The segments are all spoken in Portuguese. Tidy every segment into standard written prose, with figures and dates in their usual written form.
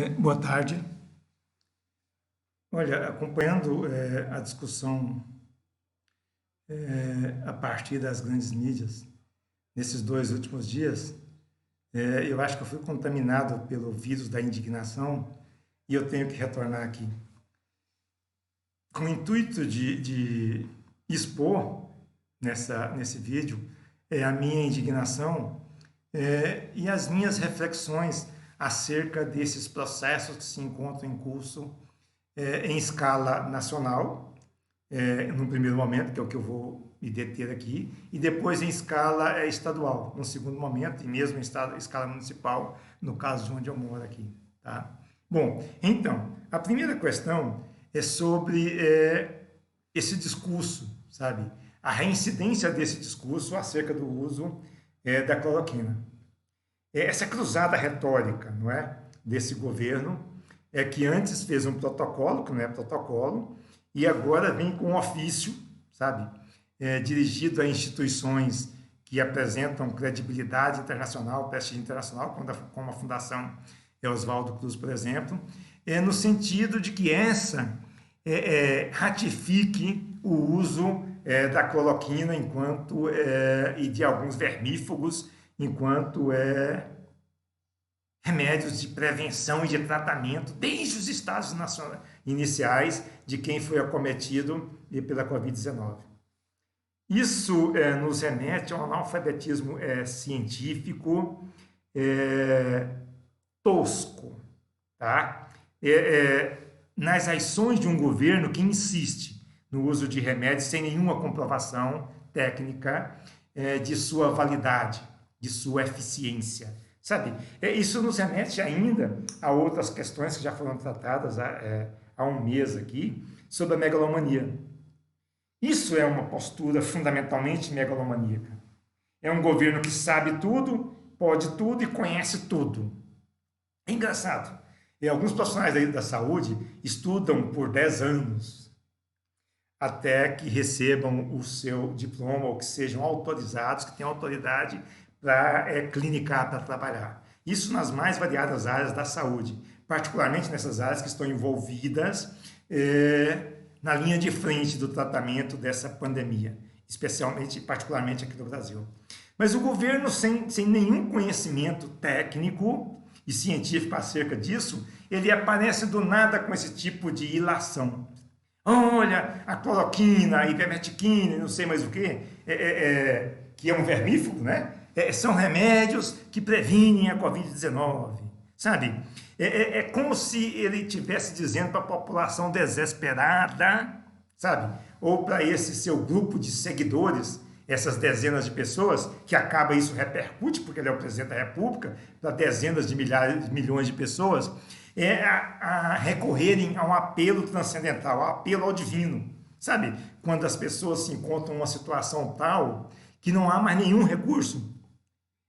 Boa tarde. Olha, acompanhando a discussão a partir das grandes mídias nesses 2 últimos dias, eu acho que eu fui contaminado pelo vírus da indignação e eu tenho que retornar aqui. Com o intuito de expor nesse vídeo a minha indignação e as minhas reflexões acerca desses processos que se encontram em curso em escala nacional, no primeiro momento, que é o que eu vou me deter aqui, e depois em escala estadual, no segundo momento, e mesmo em escala municipal, no caso de onde eu moro aqui. Tá? Bom, então, a primeira questão é sobre esse discurso, sabe? A reincidência desse discurso acerca do uso da cloroquina. Essa cruzada retórica, não é, desse governo, que antes fez um protocolo, que não é protocolo, e agora vem com um ofício, sabe, dirigido a instituições que apresentam credibilidade internacional, prestígio internacional, como a Fundação Oswaldo Cruz, por exemplo, no sentido de que essa ratifique o uso da cloroquina enquanto e de alguns vermífugos enquanto remédios de prevenção e de tratamento desde os estágios iniciais de quem foi acometido pela Covid-19. Isso nos remete a um analfabetismo científico tosco, tá? Nas ações de um governo que insiste no uso de remédios sem nenhuma comprovação técnica de sua validade, de sua eficiência. Sabe, isso nos remete ainda a outras questões que já foram tratadas há um mês aqui, sobre a megalomania. Isso é uma postura fundamentalmente megalomaníaca. É um governo que sabe tudo, pode tudo e conhece tudo. É engraçado. Alguns profissionais da saúde estudam por 10 anos até que recebam o seu diploma ou que sejam autorizados, que tenham autoridade para clinicar, para trabalhar. Isso nas mais variadas áreas da saúde, particularmente nessas áreas que estão envolvidas na linha de frente do tratamento dessa pandemia, particularmente aqui no Brasil. Mas o governo, sem nenhum conhecimento técnico e científico acerca disso, ele aparece do nada com esse tipo de ilação. Olha, a cloroquina, a ivermectina, não sei mais o quê, que é um vermífugo, né? São remédios que previnem a Covid-19, sabe? É como se ele estivesse dizendo para a população desesperada, sabe? Ou para esse seu grupo de seguidores, essas dezenas de pessoas, que acaba isso repercute, porque ele é o presidente da República, para dezenas de milhões de pessoas, a recorrerem a um apelo transcendental, ao apelo ao divino, sabe? Quando as pessoas se encontram em uma situação tal que não há mais nenhum recurso.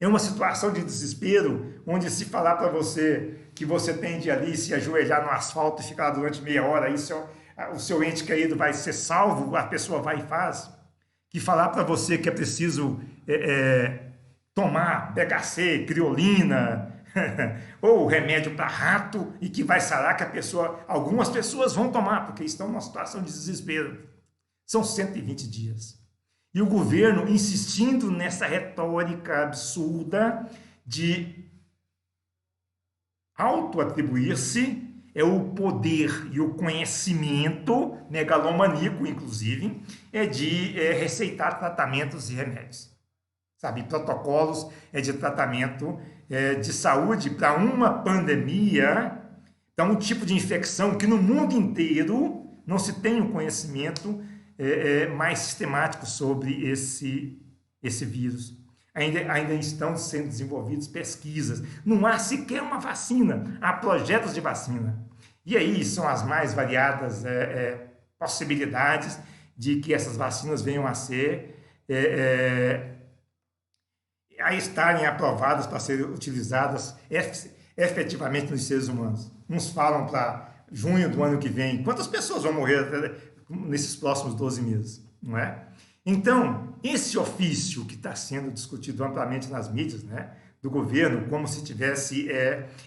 É uma situação de desespero, onde se falar para você que você tem de ali se ajoelhar no asfalto e ficar lá durante meia hora, aí o seu ente querido vai ser salvo, a pessoa vai e faz. Que falar para você que é preciso tomar BHC, criolina, ou remédio para rato e que vai sarar que algumas pessoas vão tomar, porque estão numa situação de desespero. São 120 dias. E o governo insistindo nessa retórica absurda de auto-atribuir-se o poder e o conhecimento, megalomaníaco inclusive, de receitar tratamentos e remédios. Sabe, protocolos de tratamento de saúde para uma pandemia, para um tipo de infecção que no mundo inteiro não se tem um conhecimento mais sistemático sobre esse vírus. Ainda estão sendo desenvolvidas pesquisas. Não há sequer uma vacina. Há projetos de vacina. E aí são as mais variadas possibilidades de que essas vacinas venham a ser a estarem aprovadas para serem utilizadas efetivamente nos seres humanos. Uns falam para junho do ano que vem. Quantas pessoas vão morrer nesses próximos 12 meses, não é? Então, esse ofício que está sendo discutido amplamente nas mídias, né, do governo, como se estivesse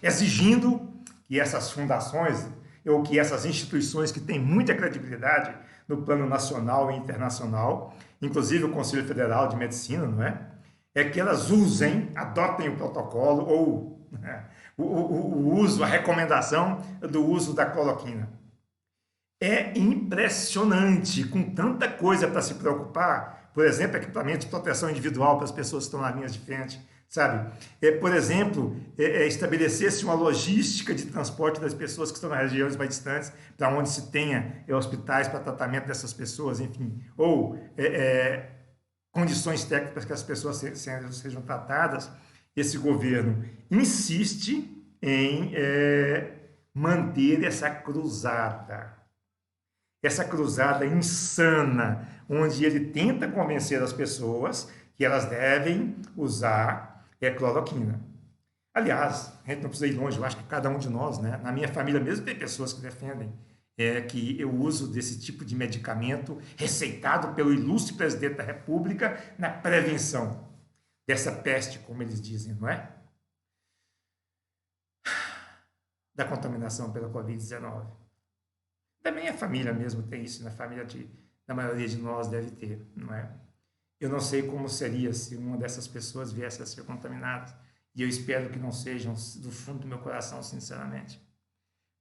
exigindo que essas fundações ou que essas instituições que têm muita credibilidade no plano nacional e internacional, inclusive o Conselho Federal de Medicina, não é? É que elas usem, adotem o protocolo ou né, o uso, a recomendação do uso da cloroquina. É impressionante, com tanta coisa para se preocupar, por exemplo, equipamento de proteção individual para as pessoas que estão nas linhas de frente, sabe? Por exemplo, estabelecer-se uma logística de transporte das pessoas que estão nas regiões mais distantes, para onde se tenha hospitais para tratamento dessas pessoas, enfim, ou condições técnicas para que as pessoas sejam tratadas. Esse governo insiste em manter essa cruzada insana, onde ele tenta convencer as pessoas que elas devem usar cloroquina. Aliás, a gente não precisa ir longe, eu acho que cada um de nós, né? Na minha família mesmo tem pessoas que defendem que o uso desse tipo de medicamento receitado pelo ilustre presidente da República na prevenção dessa peste, como eles dizem, não é? Da contaminação pela Covid-19. Da minha família mesmo tem isso, na família da maioria de nós deve ter, não é? Eu não sei como seria se uma dessas pessoas viesse a ser contaminada, e eu espero que não sejam, do fundo do meu coração, sinceramente.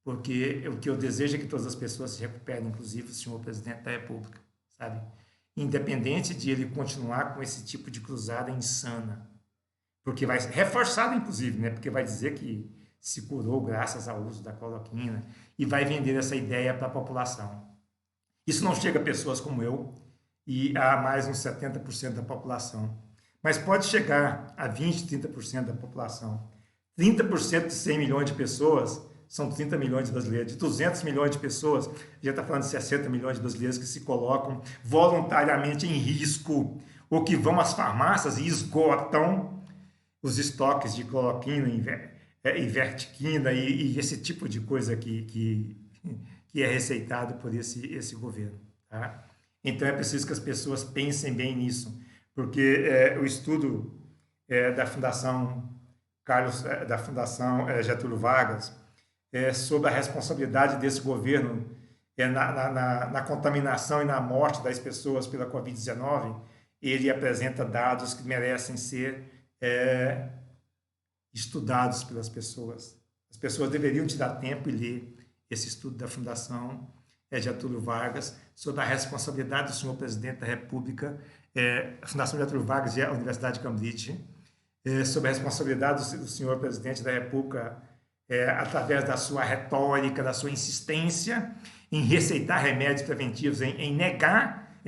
Porque o que eu desejo é que todas as pessoas se recuperem, inclusive o senhor presidente da República, sabe? Independente de ele continuar com esse tipo de cruzada insana. Porque vai reforçado, inclusive, né? Porque vai dizer que se curou graças ao uso da cloroquina e vai vender essa ideia para a população. Isso não chega a pessoas como eu e a mais uns 70% da população. Mas pode chegar a 20%, 30% da população. 30% de 100 milhões de pessoas são 30 milhões de brasileiros. De 200 milhões de pessoas, já está falando de 60 milhões de brasileiros que se colocam voluntariamente em risco ou que vão às farmácias e esgotam os estoques de cloroquina, ivermectina e esse tipo de coisa que é receitado por esse governo. Tá? Então é preciso que as pessoas pensem bem nisso, porque o estudo da Fundação Getúlio Vargas sobre a responsabilidade desse governo na contaminação e na morte das pessoas pela Covid-19, ele apresenta dados que merecem ser estudados pelas pessoas. As pessoas deveriam tirar tempo e ler esse estudo da Fundação Getúlio Vargas sobre a responsabilidade do senhor presidente da República, a Fundação Getúlio Vargas e a Universidade de Cambridge, sobre a responsabilidade do senhor presidente da República através da sua retórica, da sua insistência em receitar remédios preventivos, em negar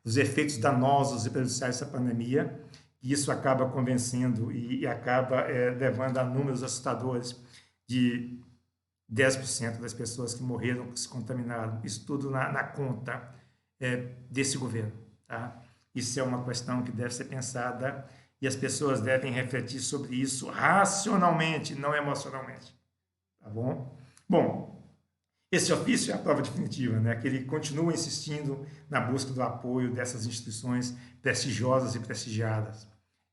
os efeitos danosos e prejudiciais dessa pandemia. E isso acaba convencendo e acaba levando a números assustadores de 10% das pessoas que morreram, que se contaminaram. Isso tudo na conta desse governo. Tá? Isso é uma questão que deve ser pensada e as pessoas devem refletir sobre isso racionalmente, não emocionalmente. Tá bom? Bom, esse ofício é a prova definitiva, né? Que ele continua insistindo na busca do apoio dessas instituições prestigiosas e prestigiadas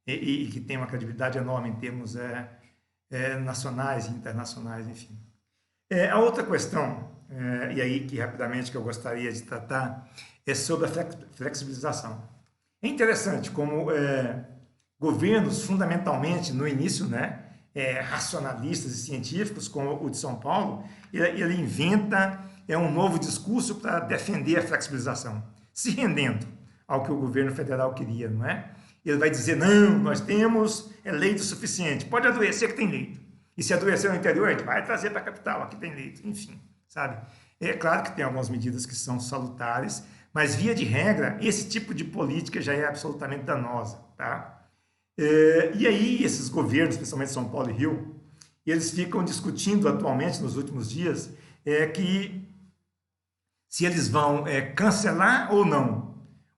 e que tem uma credibilidade enorme em termos nacionais e internacionais, enfim. A outra questão, e aí que rapidamente que eu gostaria de tratar, é sobre a flexibilização. É interessante como governos, fundamentalmente, no início, né, racionalistas e científicos, como o de São Paulo, ele inventa um novo discurso para defender a flexibilização, se rendendo ao que o governo federal queria, não é? Ele vai dizer, não, nós temos leito suficiente, pode adoecer que tem leito. E se adoecer no interior, a gente vai trazer para a capital, aqui tem leito, enfim, sabe? É claro que tem algumas medidas que são salutares, mas via de regra, esse tipo de política já é absolutamente danosa, tá? E aí esses governos, principalmente São Paulo e Rio, eles ficam discutindo atualmente, nos últimos dias, que se eles vão cancelar ou não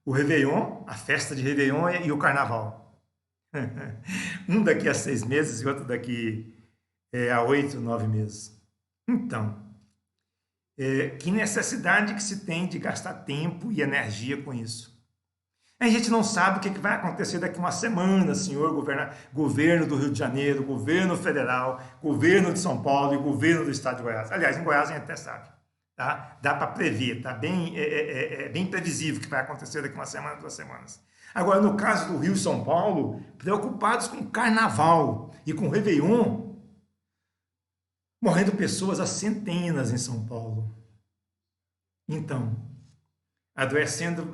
o Réveillon, a festa de Réveillon e o Carnaval. Um daqui a 6 meses e outro daqui a 8, 9 meses. Então, que necessidade que se tem de gastar tempo e energia com isso? A gente não sabe o que vai acontecer daqui a uma semana, senhor governo do Rio de Janeiro, governo federal, governo de São Paulo e governo do estado de Goiás. Aliás, em Goiás a gente até sabe, tá? Dá para prever, tá bem previsível o que vai acontecer daqui a uma semana, 2 semanas. Agora, no caso do Rio e São Paulo, preocupados com o Carnaval e com o Réveillon, morrendo pessoas a centenas em São Paulo. Então, adoecendo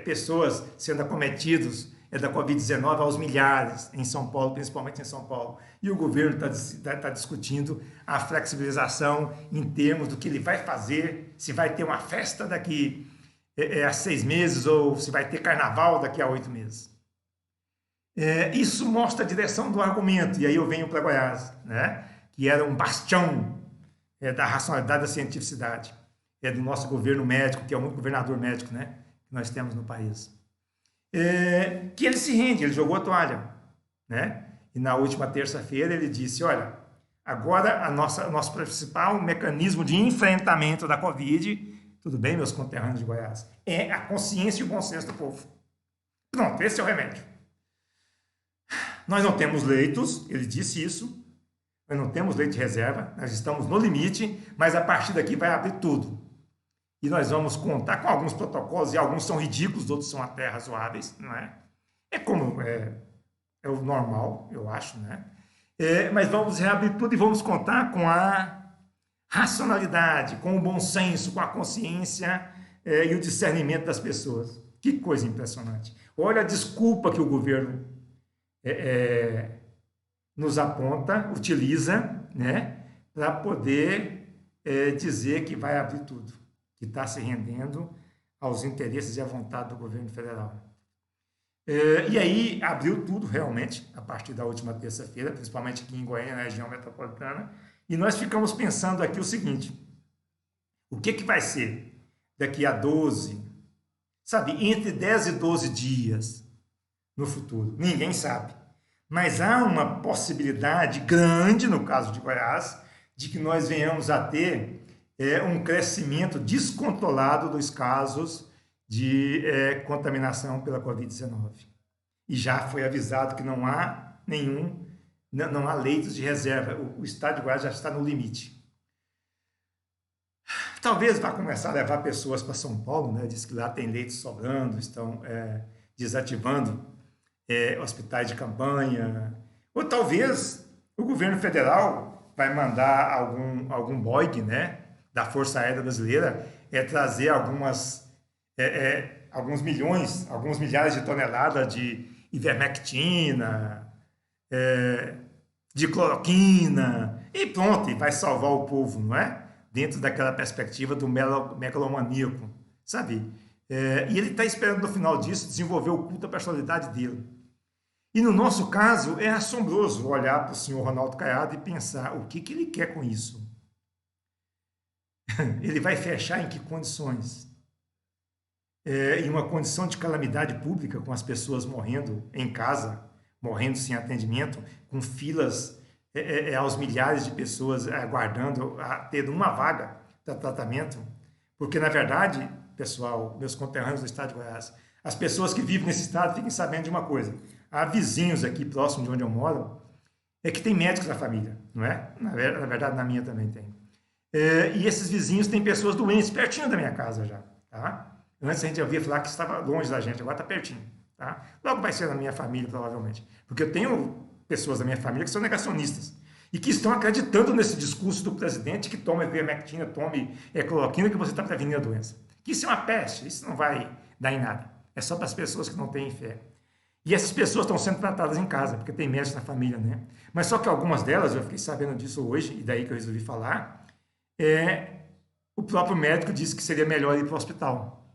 pessoas sendo acometidos da Covid-19 aos milhares em São Paulo, principalmente em São Paulo. E o governo tá discutindo a flexibilização em termos do que ele vai fazer, se vai ter uma festa daqui a 6 meses ou se vai ter carnaval daqui a 8 meses. Isso mostra a direção do argumento, e aí eu venho para Goiás, né, que era um bastião da racionalidade, da cientificidade. Do nosso governo médico, que é o único governador médico, né, que nós temos no país. Que ele se rende, ele jogou a toalha, né? E na última terça-feira ele disse, olha, agora nosso principal mecanismo de enfrentamento da Covid, tudo bem, meus conterrâneos de Goiás, é a consciência e o bom senso do povo. Pronto, esse é o remédio. Nós não temos leitos, ele disse isso, nós não temos leite de reserva, nós estamos no limite, mas a partir daqui vai abrir tudo. E nós vamos contar com alguns protocolos, e alguns são ridículos, outros são até razoáveis, não é? Como é o normal, eu acho, né? Mas vamos reabrir tudo e vamos contar com a racionalidade, com o bom senso, com a consciência e o discernimento das pessoas. Que coisa impressionante. Olha a desculpa que o governo nos aponta, utiliza, né? Para poder dizer que vai abrir tudo, que está se rendendo aos interesses e à vontade do governo federal. E aí abriu tudo realmente, a partir da última terça-feira, principalmente aqui em Goiânia, na região metropolitana, e nós ficamos pensando aqui o seguinte, o que vai ser daqui a 12, sabe, entre 10 e 12 dias no futuro? Ninguém sabe, mas há uma possibilidade grande, no caso de Goiás, de que nós venhamos a ter um crescimento descontrolado dos casos de contaminação pela Covid-19. E já foi avisado que não há não há leitos de reserva. O estado de Goiás já está no limite. Talvez vá começar a levar pessoas para São Paulo, né? Diz que lá tem leitos sobrando, estão desativando hospitais de campanha. Ou talvez o governo federal vai mandar algum Boeing, né, da Força Aérea Brasileira trazer alguns milhares de toneladas de ivermectina, de cloroquina, e pronto, e vai salvar o povo, não é? Dentro daquela perspectiva do megalomaníaco, sabe? E ele está esperando, no final disso, desenvolver o culto à personalidade dele. E no nosso caso, é assombroso olhar para o senhor Ronaldo Caiado e pensar o que ele quer com isso. Ele vai fechar em que condições? Em uma condição de calamidade pública, com as pessoas morrendo em casa, morrendo sem atendimento, com filas aos milhares de pessoas aguardando a ter uma vaga para tratamento, porque, na verdade, pessoal, meus conterrâneos do estado de Goiás, as pessoas que vivem nesse estado fiquem sabendo de uma coisa. Há vizinhos aqui próximo de onde eu moro, que tem médicos na família, não é? Na verdade, na minha também tem. E esses vizinhos têm pessoas doentes pertinho da minha casa já, tá? Antes a gente ouvia falar que estava longe da gente, agora está pertinho, tá? Logo vai ser na minha família, provavelmente. Porque eu tenho pessoas da minha família que são negacionistas e que estão acreditando nesse discurso do presidente que tome ivermectina, tome cloroquina, que você está prevenindo a doença. Que isso é uma peste, isso não vai dar em nada. É só para as pessoas que não têm fé. E essas pessoas estão sendo tratadas em casa, porque tem médicos na família, né? Mas só que algumas delas, eu fiquei sabendo disso hoje, e daí que eu resolvi falar, o próprio médico disse que seria melhor ir para o hospital.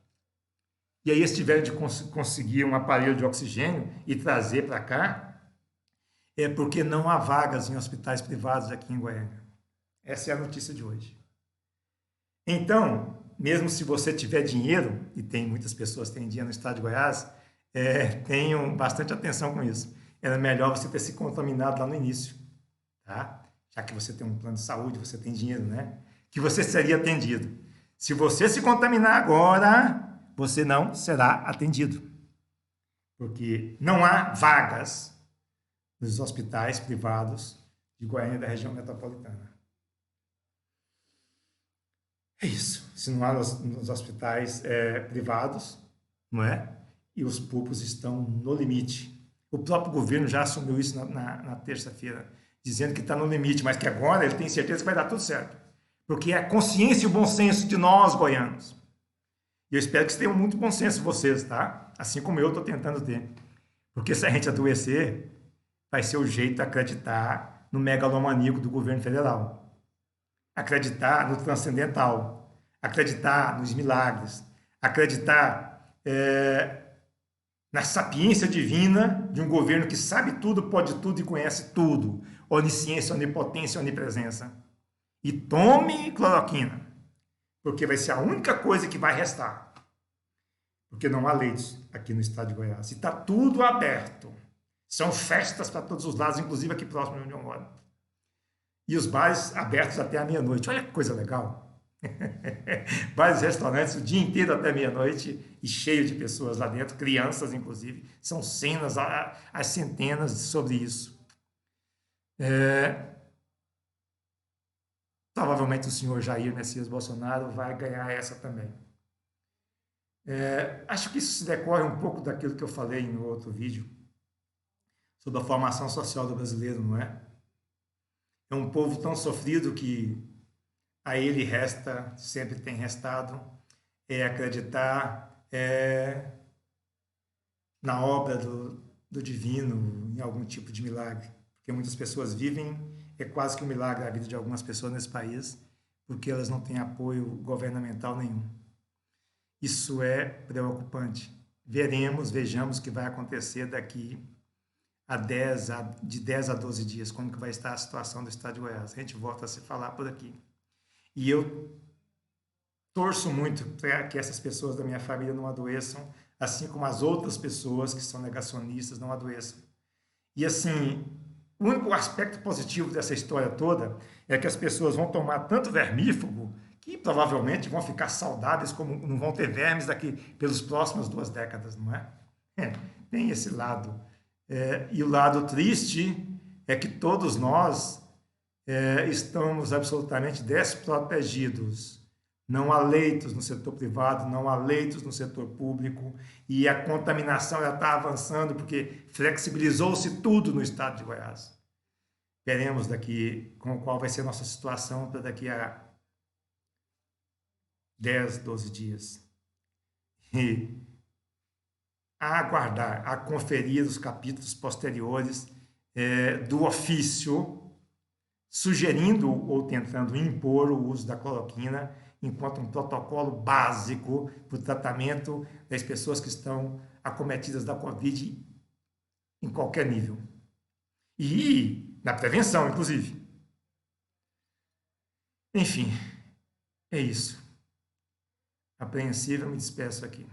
E aí eles tiveram de conseguir um aparelho de oxigênio e trazer para cá, porque não há vagas em hospitais privados aqui em Goiânia. Essa é a notícia de hoje. Então, mesmo se você tiver dinheiro, e tem muitas pessoas que têm dinheiro no estado de Goiás, tenham bastante atenção com isso. Era melhor você ter se contaminado lá no início, tá? Já que você tem um plano de saúde, você tem dinheiro, né? Que você seria atendido. Se você se contaminar agora, você não será atendido. porque não há vagas nos hospitais privados de Goiânia e da região metropolitana. É isso. Se não há nos hospitais privados, não é? E os públicos estão no limite. O próprio governo já assumiu isso na terça-feira, dizendo que está no limite, mas que agora ele tem certeza que vai dar tudo certo. Porque é a consciência e o bom senso de nós, goianos. E eu espero que tenham muito bom senso vocês, tá? Assim como eu estou tentando ter. Porque se a gente adoecer, vai ser o jeito de acreditar no megalomaníaco do governo federal. Acreditar no transcendental. Acreditar nos milagres. Acreditar na sapiência divina de um governo que sabe tudo, pode tudo e conhece tudo. Onisciência, onipotência, onipresença. E tome cloroquina, porque vai ser a única coisa que vai restar. Porque não há leitos aqui no estado de Goiás. E está tudo aberto. São festas para todos os lados, inclusive aqui próximo de onde eu moro. E os bares abertos até a meia-noite. Olha que coisa legal. Bares e restaurantes o dia inteiro até meia-noite e cheio de pessoas lá dentro, crianças inclusive. São cenas, as centenas sobre isso. Provavelmente o senhor Jair Messias Bolsonaro vai ganhar essa também. Acho que isso se decorre um pouco daquilo que eu falei no outro vídeo, sobre a formação social do brasileiro, não é? É um povo tão sofrido que a ele resta, sempre tem restado, acreditar na obra do divino, em algum tipo de milagre. Porque muitas pessoas vivem, é quase que um milagre a vida de algumas pessoas nesse país, porque elas não têm apoio governamental nenhum. Isso é preocupante. Vejamos o que vai acontecer daqui de 10 a 12 dias, como que vai estar a situação do estado de Goiás. A gente volta a se falar por aqui. E eu torço muito para que essas pessoas da minha família não adoeçam, assim como as outras pessoas que são negacionistas não adoeçam. E assim, o único aspecto positivo dessa história toda é que as pessoas vão tomar tanto vermífugo que provavelmente vão ficar saudáveis como não vão ter vermes daqui pelas próximas 2 décadas, não é? Tem esse lado. E o lado triste é que todos nós estamos absolutamente desprotegidos. Não há leitos no setor privado, não há leitos no setor público, e a contaminação já está avançando porque flexibilizou-se tudo no estado de Goiás. Veremos daqui qual vai ser a nossa situação para daqui a 10, 12 dias. E a aguardar, a conferir os capítulos posteriores do ofício, sugerindo ou tentando impor o uso da cloroquina enquanto um protocolo básico para o tratamento das pessoas que estão acometidas da Covid em qualquer nível. E na prevenção, inclusive. Enfim, é isso. Apreensivo, eu me despeço aqui.